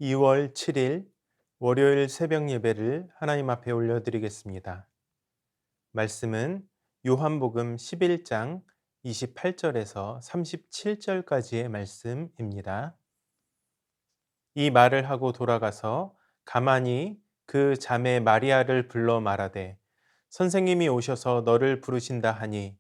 2월 7일 월요일 새벽 예배를 하나님 앞에 올려드리겠습니다. 말씀은 요한복음 11장 28절에서 37절까지의 말씀입니다. 이 말을 하고 돌아가서 가만히 그 자매 마리아를 불러 말하되 선생님이 오셔서 너를 부르신다 하니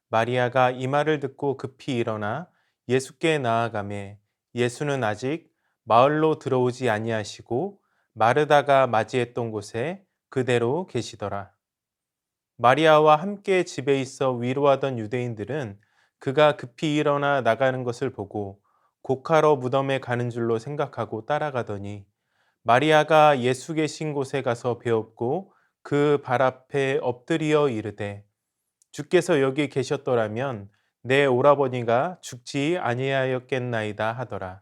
마리아가 이 말을 듣고 급히 일어나 예수께 나아가매 예수는 아직 마을로 들어오지 아니하시고 마르다가 맞이했던 곳에 그대로 계시더라. 마리아와 함께 집에 있어 위로하던 유대인들은 그가 급히 일어나 나가는 것을 보고 곡하러 무덤에 가는 줄로 생각하고 따라가더니 마리아가 예수 계신 곳에 가서 배웠고 그 발 앞에 엎드리어 이르되 주께서 여기 계셨더라면 내 오라버니가 죽지 아니하였겠나이다 하더라.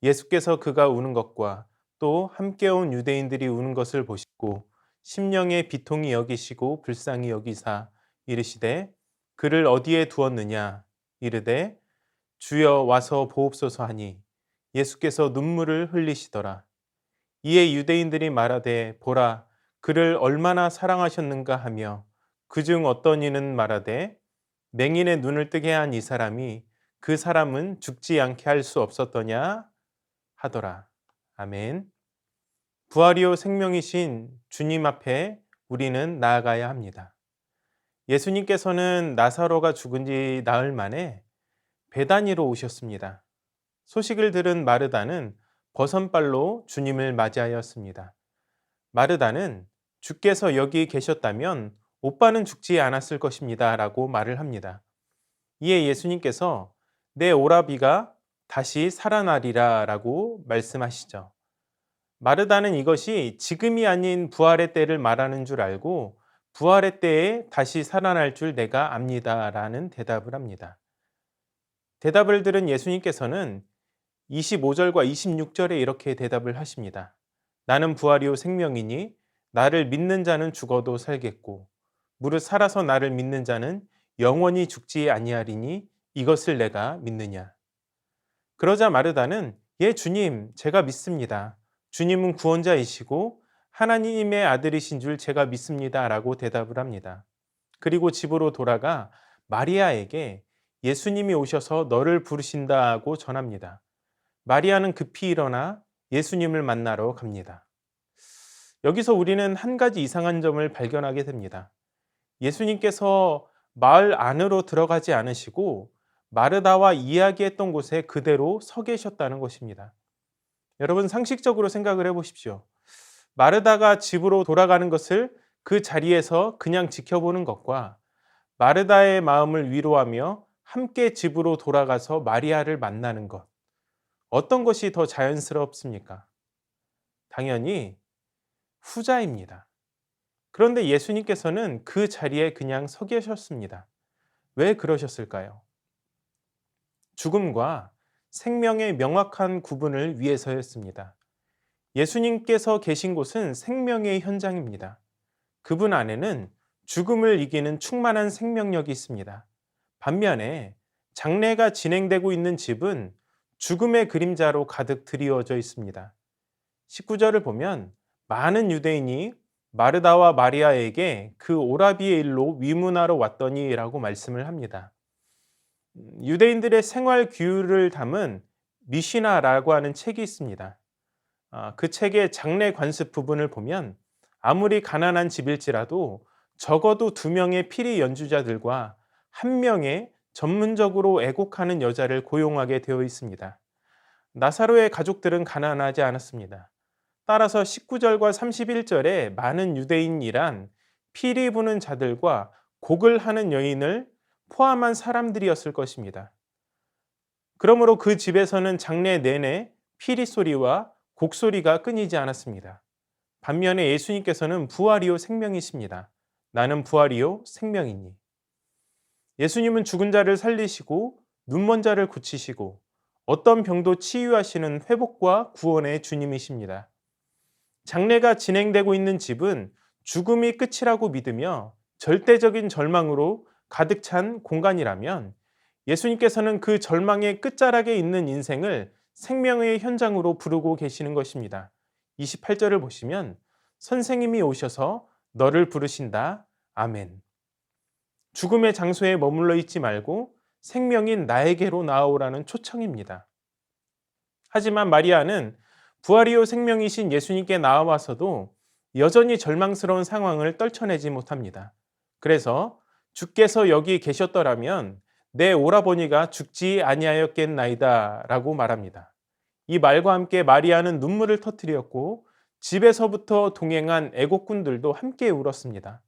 예수께서 그가 우는 것과 또 함께 온 유대인들이 우는 것을 보시고 심령의 비통이 여기시고 불쌍히 여기사 이르시되 그를 어디에 두었느냐 이르되 주여 와서 보옵소서 하니 예수께서 눈물을 흘리시더라. 이에 유대인들이 말하되 보라 그를 얼마나 사랑하셨는가 하며 그중 어떤 이는 말하되 맹인의 눈을 뜨게 한 이 사람이 그 사람은 죽지 않게 할 수 없었더냐 하더라. 아멘. 부활이요 생명이신 주님 앞에 우리는 나아가야 합니다. 예수님께서는 나사로가 죽은 지 나흘 만에 베다니로 오셨습니다. 소식을 들은 마르다는 버선발로 주님을 맞이하였습니다. 마르다는 주께서 여기 계셨다면 오빠는 죽지 않았을 것입니다 라고 말을 합니다. 이에 예수님께서 내 오라비가 다시 살아나리라 라고 말씀하시죠. 마르다는 이것이 지금이 아닌 부활의 때를 말하는 줄 알고 부활의 때에 다시 살아날 줄 내가 압니다 라는 대답을 합니다. 대답을 들은 예수님께서는 25절과 26절에 이렇게 대답을 하십니다. 나는 부활이요 생명이니 나를 믿는 자는 죽어도 살겠고 무릇 살아서 나를 믿는 자는 영원히 죽지 아니하리니 이것을 내가 믿느냐. 그러자 마르다는 예 주님 제가 믿습니다. 주님은 구원자이시고 하나님의 아들이신 줄 제가 믿습니다 라고 대답을 합니다. 그리고 집으로 돌아가 마리아에게 예수님이 오셔서 너를 부르신다고 전합니다. 마리아는 급히 일어나 예수님을 만나러 갑니다. 여기서 우리는 한 가지 이상한 점을 발견하게 됩니다. 예수님께서 마을 안으로 들어가지 않으시고 마르다와 이야기했던 곳에 그대로 서 계셨다는 것입니다. 여러분 상식적으로 생각을 해보십시오. 마르다가 집으로 돌아가는 것을 그 자리에서 그냥 지켜보는 것과 마르다의 마음을 위로하며 함께 집으로 돌아가서 마리아를 만나는 것. 어떤 것이 더 자연스럽습니까? 당연히 후자입니다. 그런데 예수님께서는 그 자리에 그냥 서 계셨습니다. 왜 그러셨을까요? 죽음과 생명의 명확한 구분을 위해서였습니다. 예수님께서 계신 곳은 생명의 현장입니다. 그분 안에는 죽음을 이기는 충만한 생명력이 있습니다. 반면에 장례가 진행되고 있는 집은 죽음의 그림자로 가득 드리워져 있습니다. 19절을 보면 많은 유대인이 마르다와 마리아에게 그 오라비의 일로 위문하러 왔더니 라고 말씀을 합니다. 유대인들의 생활 규율을 담은 미시나라고 하는 책이 있습니다. 그 책의 장례 관습 부분을 보면 아무리 가난한 집일지라도 적어도 2명의 피리 연주자들과 1명의 전문적으로 애곡하는 여자를 고용하게 되어 있습니다. 나사로의 가족들은 가난하지 않았습니다. 따라서 19절과 31절에 많은 유대인이란 피리 부는 자들과 곡을 하는 여인을 포함한 사람들이었을 것입니다. 그러므로 그 집에서는 장례 내내 피리 소리와 곡소리가 끊이지 않았습니다. 반면에 예수님께서는 부활이요 생명이십니다. 나는 부활이요 생명이니. 예수님은 죽은 자를 살리시고 눈먼 자를 고치시고 어떤 병도 치유하시는 회복과 구원의 주님이십니다. 장례가 진행되고 있는 집은 죽음이 끝이라고 믿으며 절대적인 절망으로 가득 찬 공간이라면 예수님께서는 그 절망의 끝자락에 있는 인생을 생명의 현장으로 부르고 계시는 것입니다. 28절을 보시면 선생님이 오셔서 너를 부르신다. 아멘. 죽음의 장소에 머물러 있지 말고 생명인 나에게로 나아오라는 초청입니다. 하지만 마리아는 부활이요 생명이신 예수님께 나와서도 여전히 절망스러운 상황을 떨쳐내지 못합니다. 그래서 주께서 여기 계셨더라면 내 오라버니가 죽지 아니하였겠나이다 라고 말합니다. 이 말과 함께 마리아는 눈물을 터뜨렸고 집에서부터 동행한 애국꾼들도 함께 울었습니다.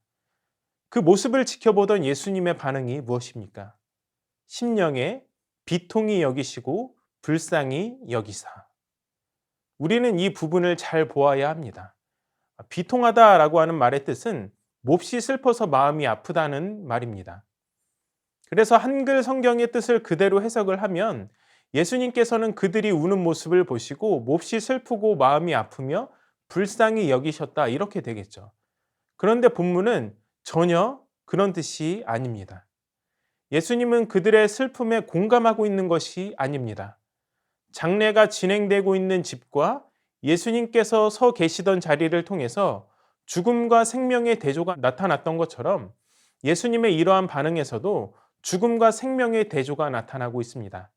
그 모습을 지켜보던 예수님의 반응이 무엇입니까? 심령에 비통히 여기시고 불쌍히 여기사. 우리는 이 부분을 잘 보아야 합니다. 비통하다라고 하는 말의 뜻은 몹시 슬퍼서 마음이 아프다는 말입니다. 그래서 한글 성경의 뜻을 그대로 해석을 하면 예수님께서는 그들이 우는 모습을 보시고 몹시 슬프고 마음이 아프며 불쌍히 여기셨다 이렇게 되겠죠. 그런데 본문은 전혀 그런 뜻이 아닙니다. 예수님은 그들의 슬픔에 공감하고 있는 것이 아닙니다. 장례가 진행되고 있는 집과 예수님께서 서 계시던 자리를 통해서 죽음과 생명의 대조가 나타났던 것처럼 예수님의 이러한 반응에서도 죽음과 생명의 대조가 나타나고 있습니다.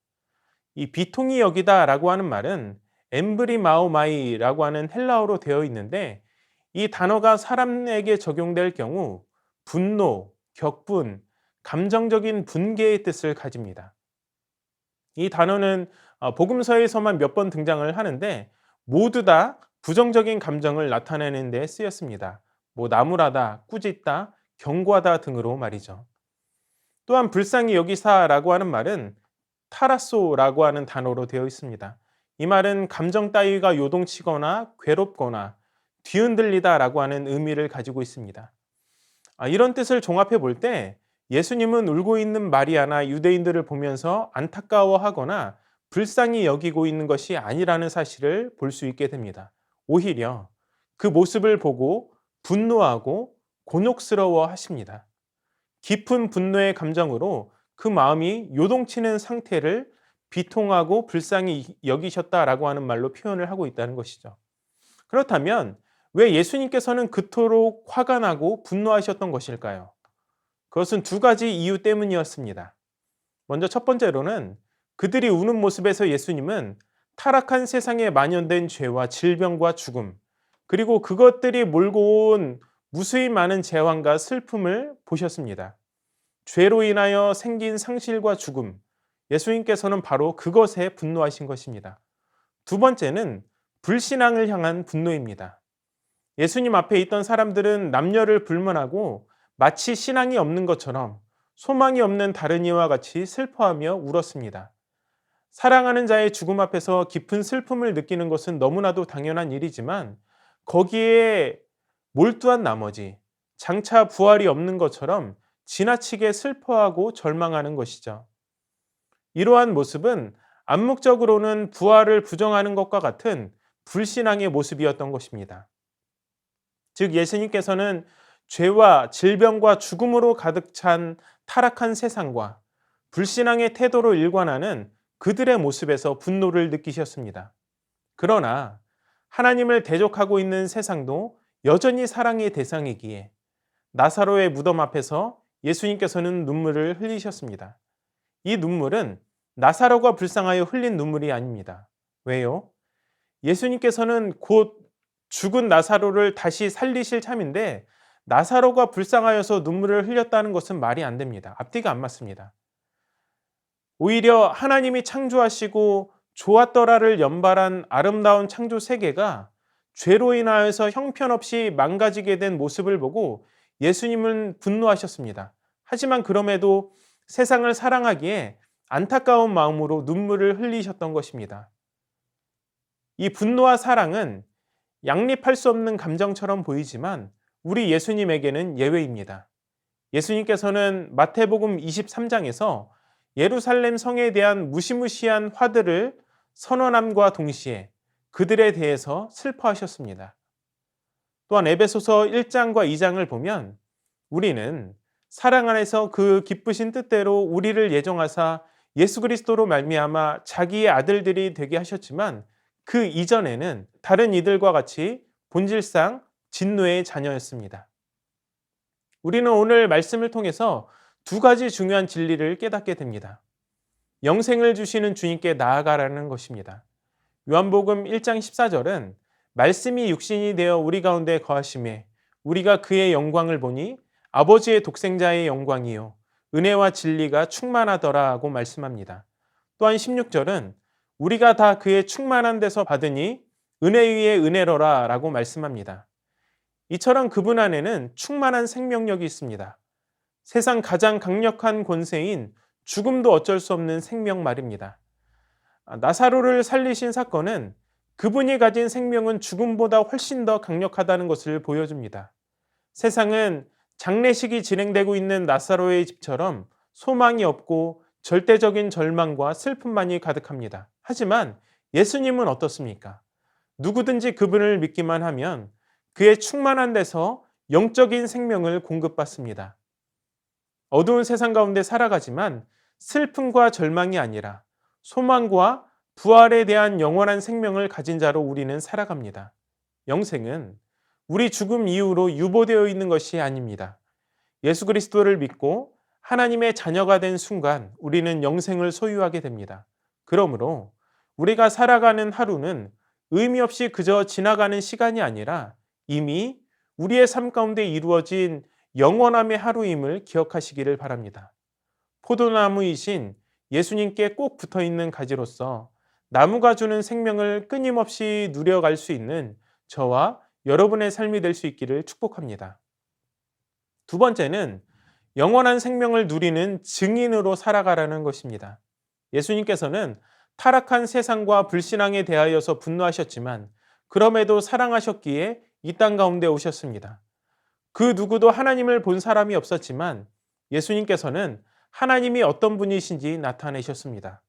이 비통히 여기다라고 하는 말은 엠브리마오마이라고 하는 헬라어로 되어 있는데 이 단어가 사람에게 적용될 경우 분노, 격분, 감정적인 분개의 뜻을 가집니다. 이 단어는 복음서에서만 몇 번 등장을 하는데 모두 다 부정적인 감정을 나타내는 데 쓰였습니다. 나무라다, 꾸짖다, 경고하다 등으로 말이죠. 또한 불쌍히 여기사라고 하는 말은 타라소라고 하는 단어로 되어 있습니다. 이 말은 감정 따위가 요동치거나 괴롭거나 뒤흔들리다라고 하는 의미를 가지고 있습니다. 이런 뜻을 종합해 볼 때 예수님은 울고 있는 마리아나 유대인들을 보면서 안타까워하거나 불쌍히 여기고 있는 것이 아니라는 사실을 볼 수 있게 됩니다. 오히려 그 모습을 보고 분노하고 곤혹스러워 하십니다. 깊은 분노의 감정으로 그 마음이 요동치는 상태를 비통하고 불쌍히 여기셨다라고 하는 말로 표현을 하고 있다는 것이죠. 그렇다면 왜 예수님께서는 그토록 화가 나고 분노하셨던 것일까요? 그것은 두 가지 이유 때문이었습니다. 먼저 첫 번째로는 그들이 우는 모습에서 예수님은 타락한 세상에 만연된 죄와 질병과 죽음, 그리고 그것들이 몰고 온 무수히 많은 재앙과 슬픔을 보셨습니다. 죄로 인하여 생긴 상실과 죽음, 예수님께서는 바로 그것에 분노하신 것입니다. 두 번째는 불신앙을 향한 분노입니다. 예수님 앞에 있던 사람들은 남녀를 불문하고 마치 신앙이 없는 것처럼 소망이 없는 다른 이와 같이 슬퍼하며 울었습니다. 사랑하는 자의 죽음 앞에서 깊은 슬픔을 느끼는 것은 너무나도 당연한 일이지만 거기에 몰두한 나머지 장차 부활이 없는 것처럼 지나치게 슬퍼하고 절망하는 것이죠. 이러한 모습은 암묵적으로는 부활을 부정하는 것과 같은 불신앙의 모습이었던 것입니다. 즉 예수님께서는 죄와 질병과 죽음으로 가득 찬 타락한 세상과 불신앙의 태도로 일관하는 그들의 모습에서 분노를 느끼셨습니다. 그러나 하나님을 대적하고 있는 세상도 여전히 사랑의 대상이기에 나사로의 무덤 앞에서 예수님께서는 눈물을 흘리셨습니다. 이 눈물은 나사로가 불쌍하여 흘린 눈물이 아닙니다. 왜요? 예수님께서는 곧 죽은 나사로를 다시 살리실 참인데 나사로가 불쌍하여서 눈물을 흘렸다는 것은 말이 안 됩니다. 앞뒤가 안 맞습니다. 오히려 하나님이 창조하시고 좋았더라를 연발한 아름다운 창조 세계가 죄로 인하여서 형편없이 망가지게 된 모습을 보고 예수님은 분노하셨습니다. 하지만 그럼에도 세상을 사랑하기에 안타까운 마음으로 눈물을 흘리셨던 것입니다. 이 분노와 사랑은 양립할 수 없는 감정처럼 보이지만 우리 예수님에게는 예외입니다. 예수님께서는 마태복음 23장에서 예루살렘 성에 대한 무시무시한 화들을 선언함과 동시에 그들에 대해서 슬퍼하셨습니다. 또한 에베소서 1장과 2장을 보면 우리는 사랑 안에서 그 기쁘신 뜻대로 우리를 예정하사 예수 그리스도로 말미암아 자기의 아들들이 되게 하셨지만 그 이전에는 다른 이들과 같이 본질상 진노의 자녀였습니다. 우리는 오늘 말씀을 통해서 두 가지 중요한 진리를 깨닫게 됩니다. 영생을 주시는 주님께 나아가라는 것입니다. 요한복음 1장 14절은 말씀이 육신이 되어 우리 가운데 거하심에 우리가 그의 영광을 보니 아버지의 독생자의 영광이요 은혜와 진리가 충만하더라고 말씀합니다. 또한 16절은 우리가 다 그의 충만한 데서 받으니 은혜 위에 은혜로라 라고 말씀합니다. 이처럼 그분 안에는 충만한 생명력이 있습니다. 세상 가장 강력한 권세인 죽음도 어쩔 수 없는 생명 말입니다. 나사로를 살리신 사건은 그분이 가진 생명은 죽음보다 훨씬 더 강력하다는 것을 보여줍니다. 세상은 장례식이 진행되고 있는 나사로의 집처럼 소망이 없고 절대적인 절망과 슬픔만이 가득합니다. 하지만 예수님은 어떻습니까? 누구든지 그분을 믿기만 하면 그의 충만한 데서 영적인 생명을 공급받습니다. 어두운 세상 가운데 살아가지만 슬픔과 절망이 아니라 소망과 부활에 대한 영원한 생명을 가진 자로 우리는 살아갑니다. 영생은 우리 죽음 이후로 유보되어 있는 것이 아닙니다. 예수 그리스도를 믿고 하나님의 자녀가 된 순간 우리는 영생을 소유하게 됩니다. 그러므로 우리가 살아가는 하루는 의미 없이 그저 지나가는 시간이 아니라 이미 우리의 삶 가운데 이루어진 영원함의 하루임을 기억하시기를 바랍니다. 포도나무이신 예수님께 꼭 붙어 있는 가지로서 나무가 주는 생명을 끊임없이 누려갈 수 있는 저와 여러분의 삶이 될 수 있기를 축복합니다. 두 번째는 영원한 생명을 누리는 증인으로 살아가라는 것입니다. 예수님께서는 타락한 세상과 불신앙에 대하여서 분노하셨지만 그럼에도 사랑하셨기에 이 땅 가운데 오셨습니다. 그 누구도 하나님을 본 사람이 없었지만 예수님께서는 하나님이 어떤 분이신지 나타내셨습니다.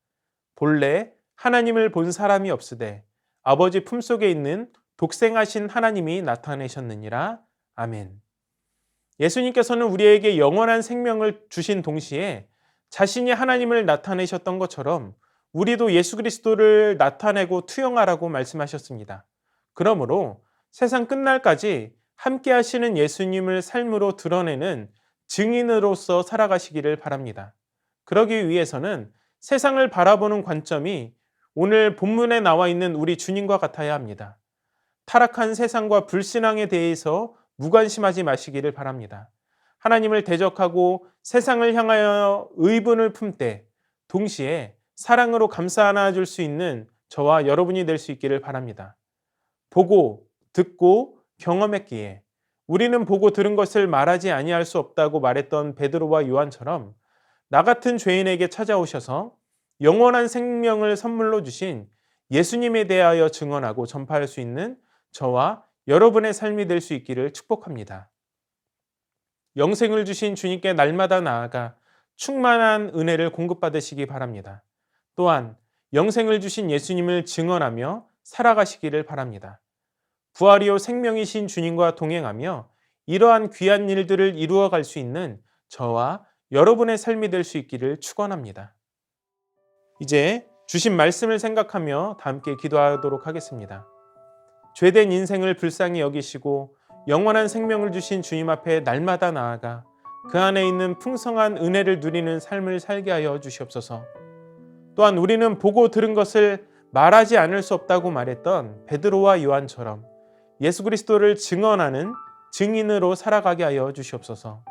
본래 하나님을 본 사람이 없으되 아버지 품속에 있는 독생하신 하나님이 나타내셨느니라. 아멘. 예수님께서는 우리에게 영원한 생명을 주신 동시에 자신이 하나님을 나타내셨던 것처럼 우리도 예수 그리스도를 나타내고 투영하라고 말씀하셨습니다. 그러므로 세상 끝날까지 함께 하시는 예수님을 삶으로 드러내는 증인으로서 살아가시기를 바랍니다. 그러기 위해서는 세상을 바라보는 관점이 오늘 본문에 나와 있는 우리 주님과 같아야 합니다. 타락한 세상과 불신앙에 대해서 무관심하지 마시기를 바랍니다. 하나님을 대적하고 세상을 향하여 의분을 품되 동시에 사랑으로 감싸 안아줄 수 있는 저와 여러분이 될 수 있기를 바랍니다. 보고 듣고 경험했기에 우리는 보고 들은 것을 말하지 아니할 수 없다고 말했던 베드로와 요한처럼 나 같은 죄인에게 찾아오셔서 영원한 생명을 선물로 주신 예수님에 대하여 증언하고 전파할 수 있는 저와 여러분의 삶이 될 수 있기를 축복합니다. 영생을 주신 주님께 날마다 나아가 충만한 은혜를 공급받으시기 바랍니다. 또한 영생을 주신 예수님을 증언하며 살아가시기를 바랍니다. 부활이요 생명이신 주님과 동행하며 이러한 귀한 일들을 이루어 갈 수 있는 저와 여러분의 삶이 될 수 있기를 축원합니다. 이제 주신 말씀을 생각하며 다 함께 기도하도록 하겠습니다. 죄된 인생을 불쌍히 여기시고 영원한 생명을 주신 주님 앞에 날마다 나아가 그 안에 있는 풍성한 은혜를 누리는 삶을 살게 하여 주시옵소서. 또한 우리는 보고 들은 것을 말하지 않을 수 없다고 말했던 베드로와 요한처럼 예수 그리스도를 증언하는 증인으로 살아가게 하여 주시옵소서.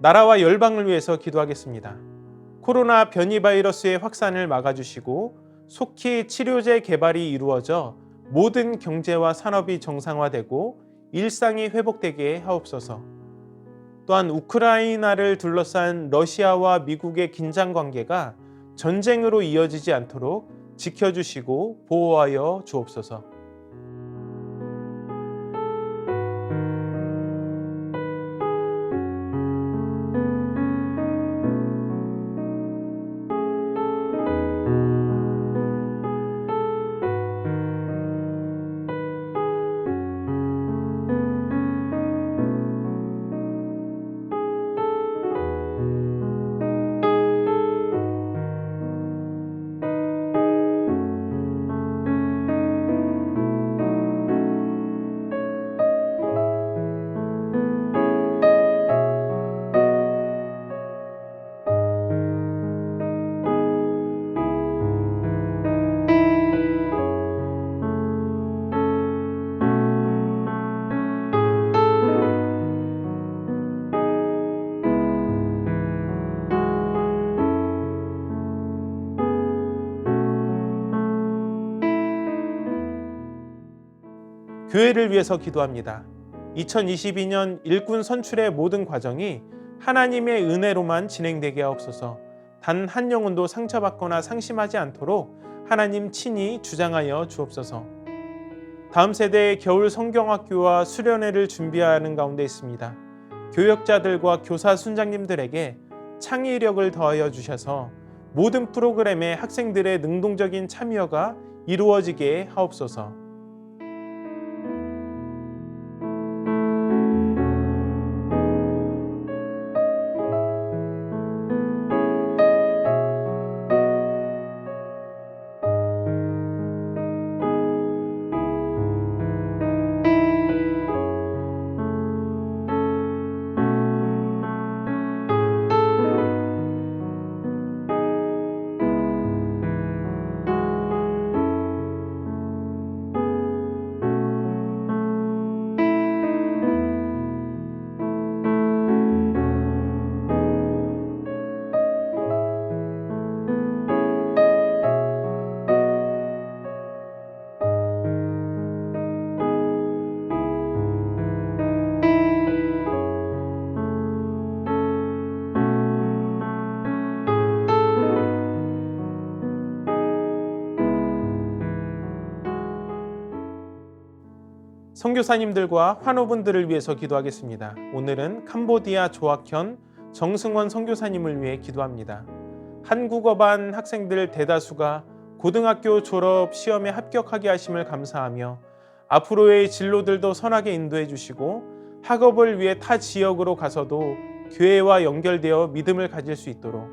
나라와 열방을 위해서 기도하겠습니다. 코로나 변이 바이러스의 확산을 막아주시고 속히 치료제 개발이 이루어져 모든 경제와 산업이 정상화되고 일상이 회복되게 하옵소서. 또한 우크라이나를 둘러싼 러시아와 미국의 긴장 관계가 전쟁으로 이어지지 않도록 지켜주시고 보호하여 주옵소서. 교회를 위해서 기도합니다. 2022년 일꾼 선출의 모든 과정이 하나님의 은혜로만 진행되게 하옵소서. 단 한 영혼도 상처받거나 상심하지 않도록 하나님 친히 주장하여 주옵소서. 다음 세대의 겨울 성경학교와 수련회를 준비하는 가운데 있습니다. 교역자들과 교사 순장님들에게 창의력을 더하여 주셔서 모든 프로그램에 학생들의 능동적인 참여가 이루어지게 하옵소서. 선교사님들과 환우분들을 위해서 기도하겠습니다. 오늘은 캄보디아 조학현 정승원 선교사님을 위해 기도합니다. 한국어반 학생들 대다수가 고등학교 졸업 시험에 합격하게 하심을 감사하며 앞으로의 진로들도 선하게 인도해 주시고 학업을 위해 타 지역으로 가서도 교회와 연결되어 믿음을 가질 수 있도록,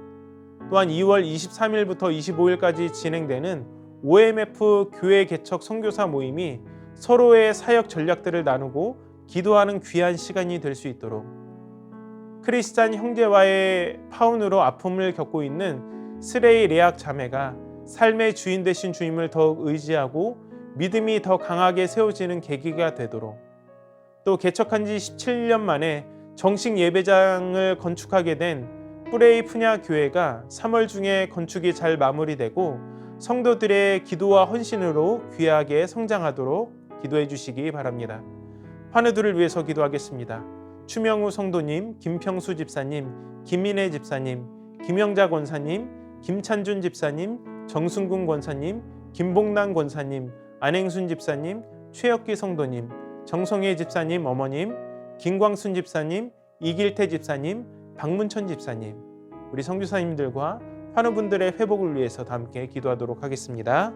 또한 2월 23일부터 25일까지 진행되는 OMF 교회 개척 선교사 모임이 서로의 사역 전략들을 나누고 기도하는 귀한 시간이 될 수 있도록, 크리스찬 형제와의 파혼으로 아픔을 겪고 있는 스레이 레악 자매가 삶의 주인 되신 주님을 더욱 의지하고 믿음이 더 강하게 세워지는 계기가 되도록, 또 개척한 지 17년 만에 정식 예배장을 건축하게 된 뿌레이 푸냐 교회가 3월 중에 건축이 잘 마무리되고 성도들의 기도와 헌신으로 귀하게 성장하도록 기도해 주시기 바랍니다. 환우들을 위해서 기도하겠습니다. 추명우 성도님, 김평수 집사님, 김민혜 집사님, 김영자 권사님, 김찬준 집사님, 정순궁 권사님, 김봉남 권사님, 안행순 집사님, 최혁기 성도님, 정성혜 집사님 어머님, 김광순 집사님, 이길태 집사님, 박문천 집사님, 우리 선교사님들과 환우분들의 회복을 위해서 다 함께 기도하도록 하겠습니다.